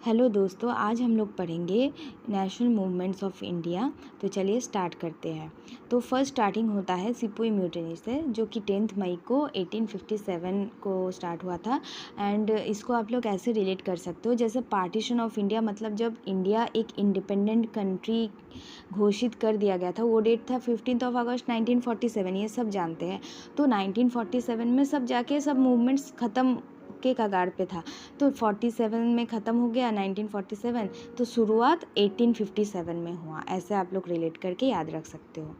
Hello दोस्तों, आज हम लोग पढ़ेंगे नेशनल मूवमेंट्स ऑफ इंडिया। तो चलिए स्टार्ट करते हैं। तो फर्स्ट स्टार्टिंग होता है सिपुई म्यूटिनी से, जो कि 10 मई को 1857 को स्टार्ट हुआ था। एंड इसको आप लोग ऐसे रिलेट कर सकते हो जैसे पार्टीशन ऑफ इंडिया, मतलब जब इंडिया एक इंडिपेंडेंट कंट्री घोषित कर दिया गया था, वो डेट था 15 अगस्त 1947। ये सब जानते हैं। तो 1947 में सब जाके सब मूवमेंट्स ख़त्म के कगार पे था। तो 47 में ख़त्म हो गया 1947, तो शुरुआत 1857 में हुआ। ऐसे आप लोग रिलेट करके याद रख सकते हो।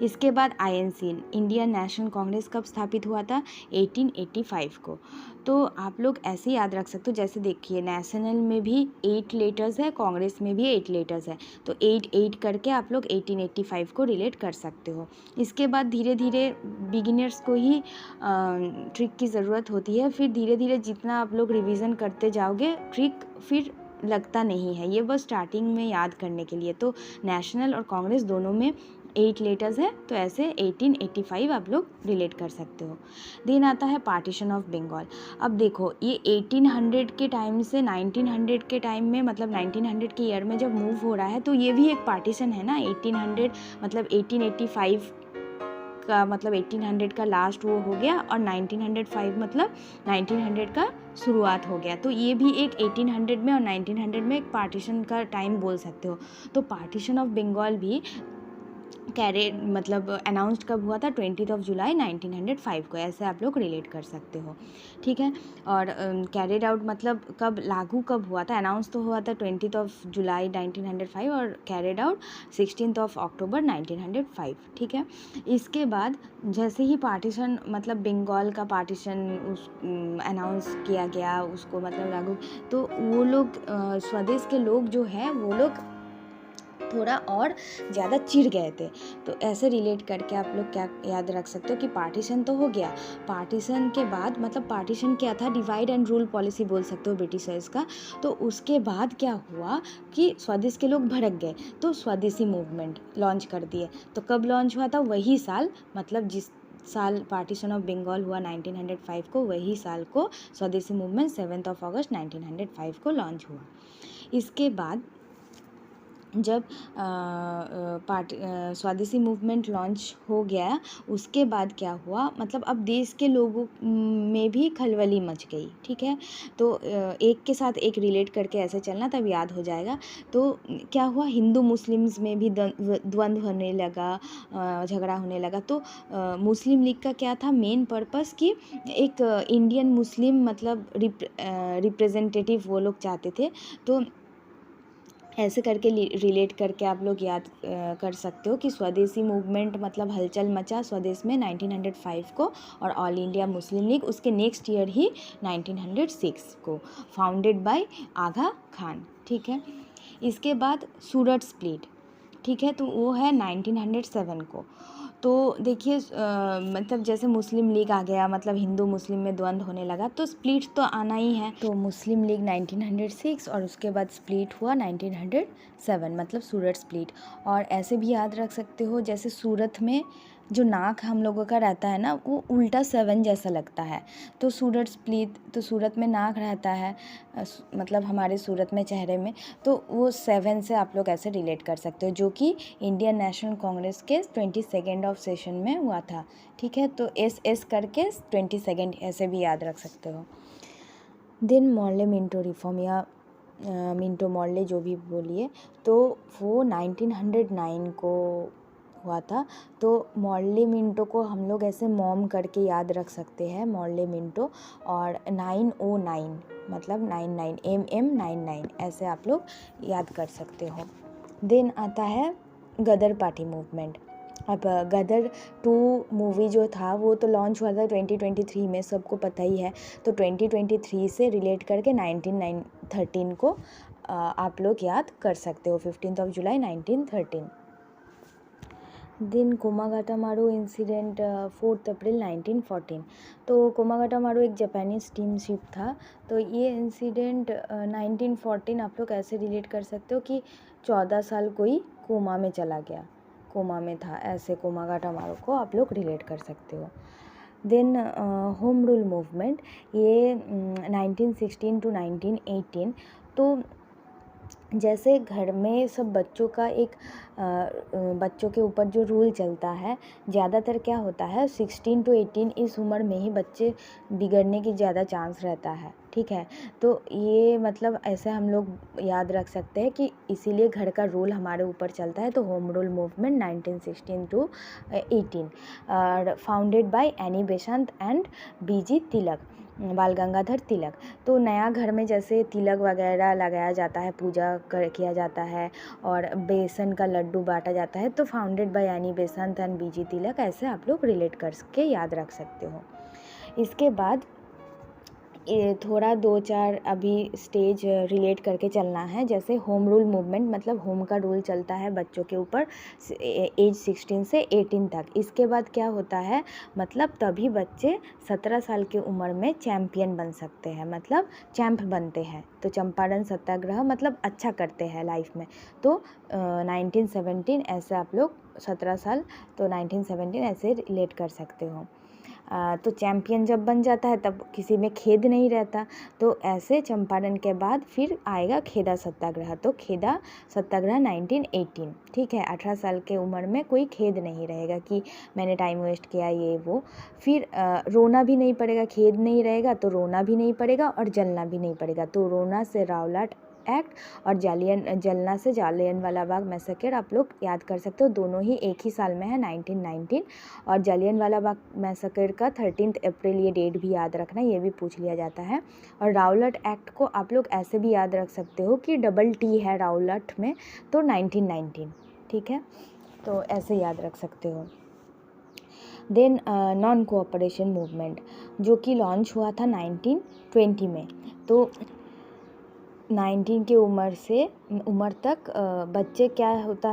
इसके बाद आईएनसी, इंडियन नेशनल कांग्रेस, कब स्थापित हुआ था? 1885 को। तो आप लोग ऐसे याद रख सकते हो, जैसे देखिए नेशनल में भी 8 लेटर्स है, कांग्रेस में भी 8 लेटर्स है, तो 8 करके आप लोग 1885 को रिलेट कर सकते हो। इसके बाद धीरे धीरे बिगिनर्स को ही ट्रिक की ज़रूरत होती है, फिर धीरे धीरे जितना आप लोग रिवीजन करते जाओगे ट्रिक फिर लगता नहीं है। ये बस स्टार्टिंग में याद करने के लिए। तो नेशनल और कांग्रेस दोनों में 8 लेटर्स है, तो ऐसे 1885 आप लोग रिलेट कर सकते हो। देन आता है पार्टीशन ऑफ बंगाल। अब देखो ये 1800 के टाइम से 1900 के टाइम में, मतलब 1900 के ईयर में जब मूव हो रहा है, तो ये भी एक पार्टीशन है ना। 1800 मतलब 1885 का मतलब 1800 का लास्ट वो हो गया, और 1905 मतलब 1900 का शुरुआत हो गया। तो ये भी एक 1800 में और 1900 में एक पार्टीशन का टाइम बोल सकते हो। तो पार्टीशन ऑफ बंगाल भी मतलब अनाउंस्ड कब हुआ था? 20 जुलाई 1905 को। ऐसे आप लोग रिलेट कर सकते हो, ठीक है। और कैरिड आउट मतलब कब लागू कब हुआ था? अनाउंस तो हुआ था 20 जुलाई 1905 और कैरिड आउट 16 अक्टूबर 1905, ठीक है। इसके बाद जैसे ही पार्टीशन मतलब बंगाल का पार्टीशन उस अनाउंस किया गया, उसको मतलब लागू, तो वो लोग स्वदेश के लोग जो है वो लोग थोड़ा और ज़्यादा चिढ़ गए थे। तो ऐसे रिलेट करके आप लोग क्या याद रख सकते हो कि पार्टीशन तो हो गया, पार्टीशन के बाद मतलब पार्टीशन क्या था? डिवाइड एंड रूल पॉलिसी बोल सकते हो ब्रिटिशर्स का। तो उसके बाद क्या हुआ कि स्वदेश के लोग भड़क गए, तो स्वदेशी मूवमेंट लॉन्च कर दिए। तो कब लॉन्च हुआ था? वही साल, मतलब जिस साल पार्टीशन ऑफ बंगाल हुआ 1905 को, वही साल को स्वदेशी मूवमेंट 7 अगस्त 1905 को लॉन्च हुआ। इसके बाद जब स्वदेशी मूवमेंट लॉन्च हो गया, उसके बाद क्या हुआ, मतलब अब देश के लोगों में भी खलबली मच गई, ठीक है। तो एक के साथ एक रिलेट करके ऐसे चलना, तब याद हो जाएगा। तो क्या हुआ, हिंदू मुस्लिम्स में भी द्वंद्व होने लगा, झगड़ा होने लगा। तो मुस्लिम लीग का क्या था मेन पर्पस कि एक इंडियन मुस्लिम मतलब रिप्रेजेंटेटिव वो लोग चाहते थे। तो ऐसे करके रिलेट करके आप लोग याद कर सकते हो कि स्वदेशी मूवमेंट मतलब हलचल मचा स्वदेश में 1905 को, और ऑल इंडिया मुस्लिम लीग उसके नेक्स्ट ईयर ही 1906 को, फाउंडेड बाय आगा खान, ठीक है। इसके बाद सूरत स्प्लिट, ठीक है, तो वो है 1907 को। तो देखिए मतलब जैसे मुस्लिम लीग आ गया, मतलब हिंदू मुस्लिम में द्वंद्व होने लगा, तो स्प्लिट तो आना ही है। तो मुस्लिम लीग 1906 और उसके बाद स्प्लिट हुआ 1907, मतलब सूरत स्प्लिट। और ऐसे भी याद रख सकते हो, जैसे सूरत में जो नाक हम लोगों का रहता है ना, वो उल्टा 7 जैसा लगता है। तो सूरत स्प्लिट, तो सूरत में नाक रहता है, मतलब हमारे सूरत में चेहरे में, तो वो 7 से आप लोग ऐसे रिलेट कर सकते हो, जो कि इंडियन नेशनल कांग्रेस के 22nd सेशन में हुआ था, ठीक है। तो एस करके 22 ऐसे भी याद रख सकते हो। देन मॉर्ले मिंटो रिफॉर्म, या मिंटो मॉर्ले जो भी बोलिए, तो वो 1909 को हुआ था। तो मॉर्ले मिंटो को हम लोग ऐसे मॉम करके याद रख सकते हैं, मॉर्ले मिंटो। और 909 मतलब 99, MM99, ऐसे आप लोग याद कर सकते हो। देन आता है गदर पार्टी मूवमेंट। अब गदर 2 मूवी जो था वो तो लॉन्च हुआ था 2023 में, सबको पता ही है। तो 2023 से रिलेट करके 1913 को आप लोग याद कर सकते हो, 15 जुलाई 1913। दिन कोमागाटामारू इंसिडेंट 4 अप्रैल 1914। तो कोमागाटामारू एक जापानीज स्टीमशिप था। तो ये इंसिडेंट 1914 आप लोग ऐसे रिलेट कर सकते हो कि 14 साल कोई कोमा में चला गया, कोमा में था, ऐसे कोमागाटामारू को आप लोग रिलेट कर सकते हो। देन होम रूल मूवमेंट, ये 1916 to 1918। तो जैसे घर में सब बच्चों का एक बच्चों के ऊपर जो रूल चलता है, ज़्यादातर क्या होता है 16 to 18 इस उम्र में ही बच्चे बिगड़ने की ज़्यादा चांस रहता है, ठीक है। तो ये मतलब ऐसे हम लोग याद रख सकते हैं कि इसीलिए घर का रूल हमारे ऊपर चलता है। तो home rule movement 1916 to 18 founded by Annie Besant and B G Tilak, Bal Gangadhar तिलक। तो नया घर में जैसे तिलक वगैरह लगाया जाता है, पूजा किया जाता है और बेसन का लड्डू बांटा जाता है, तो founded by Annie Besant and B G Tilak, ऐसे आप लोग रिलेट करके याद रख सकते हो। इसके बाद ये थोड़ा 2-4 अभी स्टेज रिलेट करके चलना है। जैसे होम रूल मूवमेंट, मतलब होम का रूल चलता है बच्चों के ऊपर एज 16 से 18 तक। इसके बाद क्या होता है, मतलब तभी बच्चे 17 साल की उम्र में चैम्पियन बन सकते हैं, मतलब चैम्प बनते हैं। तो चंपारण सत्याग्रह मतलब अच्छा करते हैं लाइफ में। तो 1917 ऐसे आप लोग 17 साल, तो 1917 ऐसे रिलेट कर सकते हो। तो चैम्पियन जब बन जाता है तब किसी में खेद नहीं रहता। तो ऐसे चंपारण के बाद फिर आएगा खेदा सत्याग्रह। तो खेदा सत्याग्रह 1918, ठीक है। 18 साल के उम्र में कोई खेद नहीं रहेगा कि मैंने टाइम वेस्ट किया ये वो। फिर रोना भी नहीं पड़ेगा, खेद नहीं रहेगा तो रोना भी नहीं पड़ेगा और जलना भी नहीं पड़ेगा। तो रोना से रावलाट एक्ट और जलना से जालियनवाला बाग मैसेकर आप लोग याद कर सकते हो। दोनों ही एक ही साल में है, 1919। और जालियनवाला बाग मैसेकर का 13 अप्रैल, ये डेट भी याद रखना, ये भी पूछ लिया जाता है। और रावलट एक्ट को आप लोग ऐसे भी याद रख सकते हो कि डबल टी है रावलट में, तो 1919, ठीक है। तो ऐसे याद रख सकते हो। देन नॉन कोऑपरेशन मूवमेंट, जो कि लॉन्च हुआ था 1920 में। तो 19 की उम्र तक बच्चे क्या होते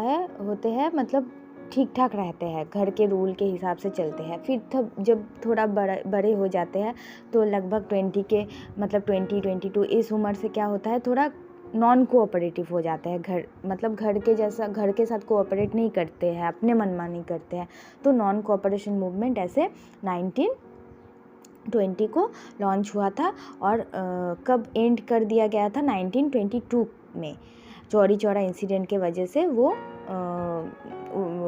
हैं, मतलब ठीक ठाक रहते हैं, घर के रूल के हिसाब से चलते हैं। फिर जब थोड़ा बड़े हो जाते हैं तो लगभग 20 के, मतलब 20-22 इस उम्र से क्या होता है, थोड़ा नॉन कोऑपरेटिव हो जाते हैं। मतलब घर के जैसा, घर के साथ कोऑपरेट नहीं करते हैं, अपने मनमानी करते हैं। तो नॉन कोऑपरेशन मूवमेंट ऐसे 1920 को लॉन्च हुआ था। और कब एंड कर दिया गया था, 1922 में। चौरी चौरा इंसिडेंट के वजह से वो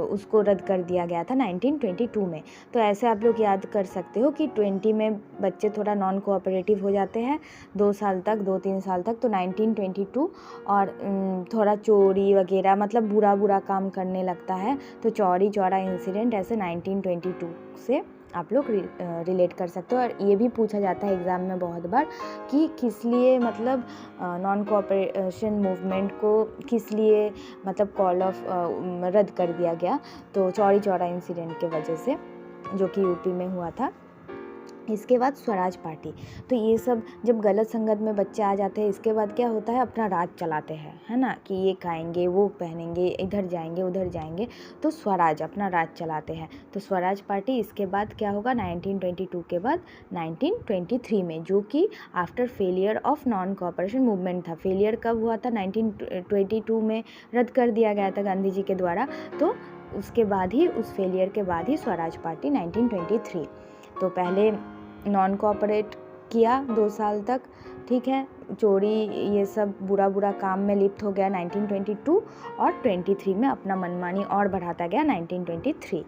उसको रद्द कर दिया गया था 1922 में। तो ऐसे आप लोग याद कर सकते हो कि 20 में बच्चे थोड़ा नॉन कोऑपरेटिव हो जाते हैं 2-3 साल तक, तो 1922। और थोड़ा चोरी वगैरह, मतलब बुरा काम करने लगता है। तो चौरी चौरा इंसिडेंट ऐसे 1922 से आप लोग रिलेट कर सकते हो। और ये भी पूछा जाता है एग्ज़ाम में बहुत बार कि किस लिए, मतलब नॉन कोऑपरेशन मूवमेंट को किस लिए, मतलब कॉल ऑफ रद्द कर दिया गया। तो चौरी चौरा इंसिडेंट के वजह से, जो कि यूपी में हुआ था। इसके बाद स्वराज पार्टी। तो ये सब जब गलत संगत में बच्चे आ जाते हैं, इसके बाद क्या होता है, अपना राज चलाते हैं, है ना, कि ये खाएंगे, वो पहनेंगे, इधर जाएंगे, उधर जाएंगे। तो स्वराज, अपना राज चलाते हैं। तो स्वराज पार्टी इसके बाद क्या होगा, 1922 के बाद 1923 में, जो कि after failure of non cooperation movement था। फेलियर कब हुआ था, 1922 में रद्द कर दिया गया था गांधी जी के द्वारा। तो उसके बाद ही, उस फेलियर के बाद ही स्वराज पार्टी 1923। तो पहले नॉन कोऑपरेट किया 2 साल तक, ठीक है, चोरी ये सब बुरा काम में लिप्त हो गया 1922। और 23 में अपना मनमानी और बढ़ाता गया 1923।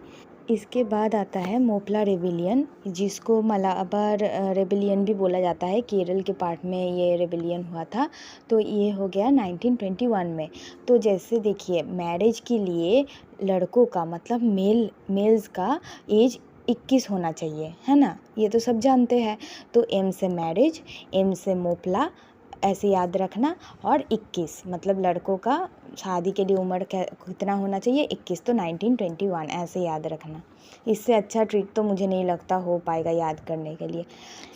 इसके बाद आता है मोपला रेबिलियन, जिसको मलाबार रेबिलियन भी बोला जाता है। केरल के पार्ट में ये रेबिलियन हुआ था। तो ये हो गया 1921 में। तो जैसे देखिए, मैरिज के लिए लड़कों का, मतलब मेल्स का एज 21 होना चाहिए, है ना, ये तो सब जानते हैं। तो एम से मैरिज, एम से मोपला, ऐसे याद रखना। और 21 मतलब लड़कों का शादी के लिए उम्र कितना होना चाहिए, 21। तो 1921 ऐसे याद रखना। इससे अच्छा ट्रिक तो मुझे नहीं लगता हो पाएगा याद करने के लिए।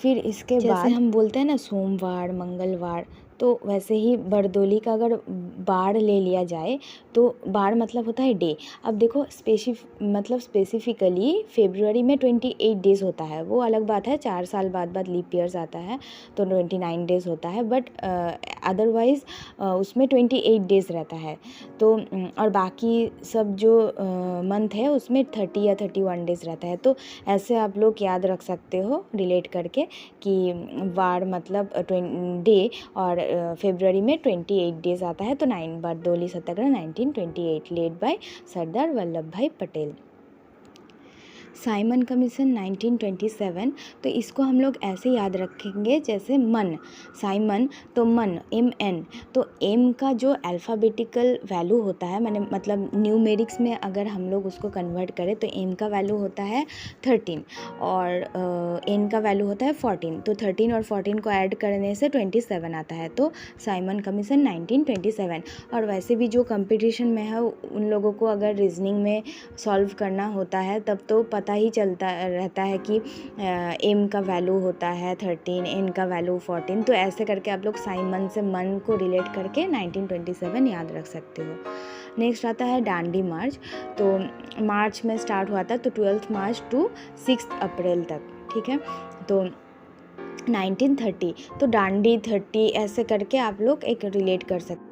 फिर इसके बाद जैसे हम बोलते हैं ना सोमवार, मंगलवार, तो वैसे ही बरदोली का अगर बार ले लिया जाए, तो बार मतलब होता है डे। अब देखो, स्पेसिफिकली फरवरी में 28 डेज़ होता है, वो अलग बात है, 4 साल बाद लीप ईयर्स आता है तो 29 डेज़ होता है। बट अदरवाइज़ उसमें 28 डेज़ रहता है। तो और बाकी सब जो मंथ है उसमें 30 या 31 डेज़ रहता है। तो ऐसे आप लोग याद रख सकते हो रिलेट करके कि वार मतलब डे, और फरवरी में 28 डेज आता है, तो 9 बारडोली सत्याग्रह 1928 लेड बाय सरदार वल्लभ भाई पटेल। साइमन कमीशन 1927, तो इसको हम लोग ऐसे याद रखेंगे जैसे मन, साइमन तो मन MN, तो M का जो अल्फ़ाबेटिकल वैल्यू होता है, मैंने मतलब न्यूमेरिक्स में अगर हम लोग उसको कन्वर्ट करें तो M का वैल्यू होता है 13 और N का वैल्यू होता है 14, तो 13 और 14 को ऐड करने से 27 आता है, तो साइमन कमीशन 1927। और वैसे भी जो कंपटीशन में है उन लोगों को अगर रीजनिंग में सॉल्व करना होता है तब तो पता ही चलता रहता है कि M का वैल्यू होता है 13, N का वैल्यू 14, तो ऐसे करके आप लोग साइमन से मन को रिलेट करके 1927 याद रख सकते हो। नेक्स्ट आता है डांडी मार्च, तो मार्च में स्टार्ट हुआ था, तो 12 मार्च टू 6 अप्रैल तक, ठीक है। तो 1930, तो डांडी 30 ऐसे करके आप लोग एक रिलेट कर सकते।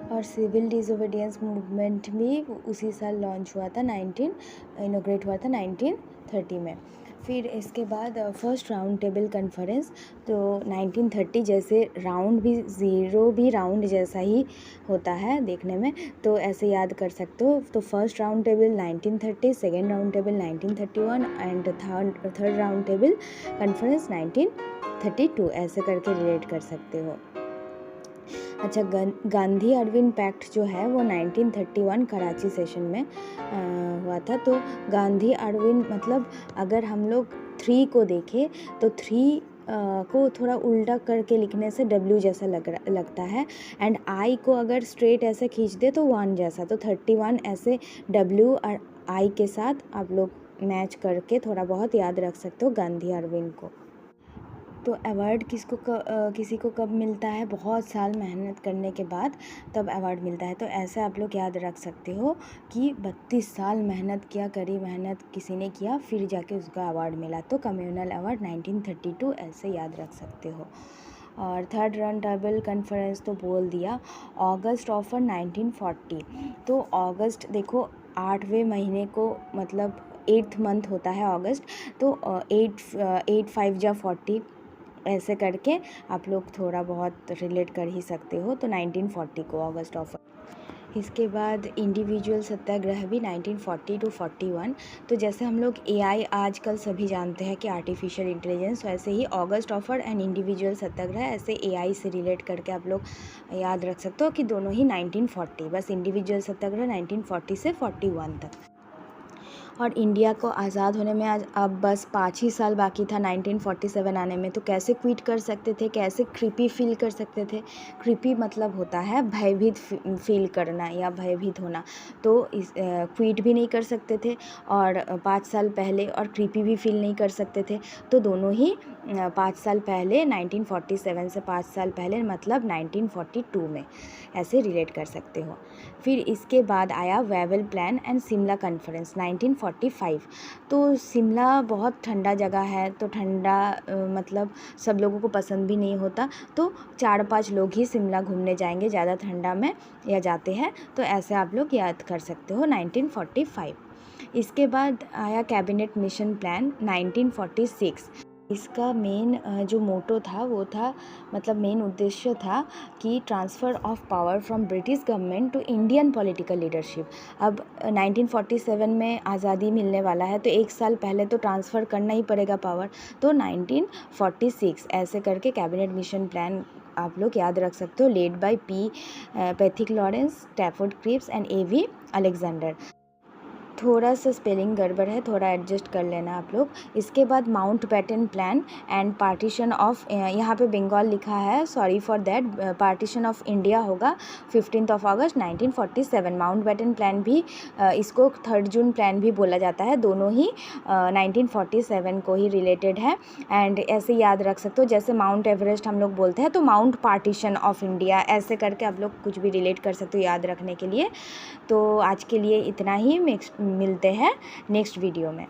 और सिविल डिसोबीडियंस मूवमेंट भी उसी साल लॉन्च हुआ था, इनोग्रेट हुआ था 1930 में। फिर इसके बाद फर्स्ट राउंड टेबल कॉन्फ्रेंस, तो 1930, जैसे राउंड भी ज़ीरो भी राउंड जैसा ही होता है देखने में, तो ऐसे याद कर सकते हो। तो first round table 1930, second round table 1931 and third round table conference 1932, ऐसे करके रिलेट कर सकते हो। अच्छा, गांधी अरविंद पैक्ट जो है वो 1931 कराची सेशन में हुआ था। तो गांधी अरविंद मतलब अगर हम लोग 3 को देखें तो 3 को थोड़ा उल्टा करके लिखने से W जैसा लगता है, एंड I को अगर स्ट्रेट ऐसे खींच दे तो 1 जैसा, तो 31 ऐसे W और I के साथ आप लोग मैच करके थोड़ा बहुत याद रख सकते हो गांधी अरविंद को। तो अवार्ड किसी को कब मिलता है? बहुत साल मेहनत करने के बाद तब अवार्ड मिलता है, तो ऐसे आप लोग याद रख सकते हो कि 32 साल मेहनत किसी ने किया फिर जाके उसका अवार्ड मिला, तो कम्युनल अवार्ड 1932 ऐसे याद रख सकते हो। और थर्ड राउंड टेबल कॉन्फ्रेंस तो बोल दिया। अगस्त ऑफर 1940, तो अगस्त देखो 8वें महीने को मतलब 8th मंथ होता है अगस्त, तो 8 5 जा 40 ऐसे करके आप लोग थोड़ा बहुत रिलेट कर ही सकते हो, तो 1940 को अगस्त ऑफर। इसके बाद इंडिविजुअल सत्याग्रह भी 1940 to 41, तो जैसे हम लोग AI आजकल सभी जानते हैं कि आर्टिफिशियल इंटेलिजेंस, वैसे ही अगस्त ऑफर एंड इंडिविजुअल सत्याग्रह ऐसे AI से रिलेट करके आप लोग याद रख सकते हो कि दोनों ही 1940, बस इंडिविजुअल सत्याग्रह 1940 से 41 तक। और इंडिया को आज़ाद होने में आज अब बस 5 ही साल बाकी था 1947 आने में, तो कैसे क्विट कर सकते थे, कैसे क्रीपी फील कर सकते थे। क्रीपी मतलब होता है भयभीत फील करना या भयभीत होना, तो इस क्विट भी नहीं कर सकते थे और 5 साल पहले, और क्रीपी भी फील नहीं कर सकते थे, तो दोनों ही 5 साल पहले 1947 से 5 साल पहले मतलब 1942 में ऐसे रिलेट कर सकते हो। फिर इसके बाद आया Wavell plan and Shimla conference 1945, तो शिमला बहुत ठंडा जगह है, तो ठंडा मतलब सब लोगों को पसंद भी नहीं होता, तो 4-5 लोग ही शिमला घूमने जाएंगे ज़्यादा ठंडा में या जाते हैं, तो ऐसे आप लोग याद कर सकते हो 1945। इसके बाद आया कैबिनेट मिशन प्लान 1946, इसका मेन जो मोटो था वो था, मतलब मेन उद्देश्य था कि transfer of power from British government to Indian political leadership. अब 1947 में आज़ादी मिलने वाला है, तो 1 साल पहले तो ट्रांसफ़र करना ही पड़ेगा पावर, तो 1946 ऐसे करके कैबिनेट मिशन प्लान आप लोग याद रख सकते हो, led by Pethick Lawrence, Stafford Cripps and A.V. Alexander. थोड़ा सा स्पेलिंग गड़बड़ है, थोड़ा एडजस्ट कर लेना आप लोग। इसके बाद Mountbatten plan and partition of, यहाँ पे बंगाल लिखा है, sorry for that, partition of India होगा 15 अगस्त 1947। माउंट बैटन प्लान भी इसको 3 जून प्लान भी बोला जाता है, दोनों ही 1947 को ही रिलेटेड है। एंड ऐसे याद रख सकते हो, जैसे माउंट एवरेस्ट हम लोग बोलते हैं तो माउंट पार्टीशन ऑफ इंडिया, ऐसे करके आप लोग कुछ भी रिलेट कर सकते हो याद रखने के लिए। तो आज के लिए इतना ही, मिलते हैं नेक्स्ट वीडियो में।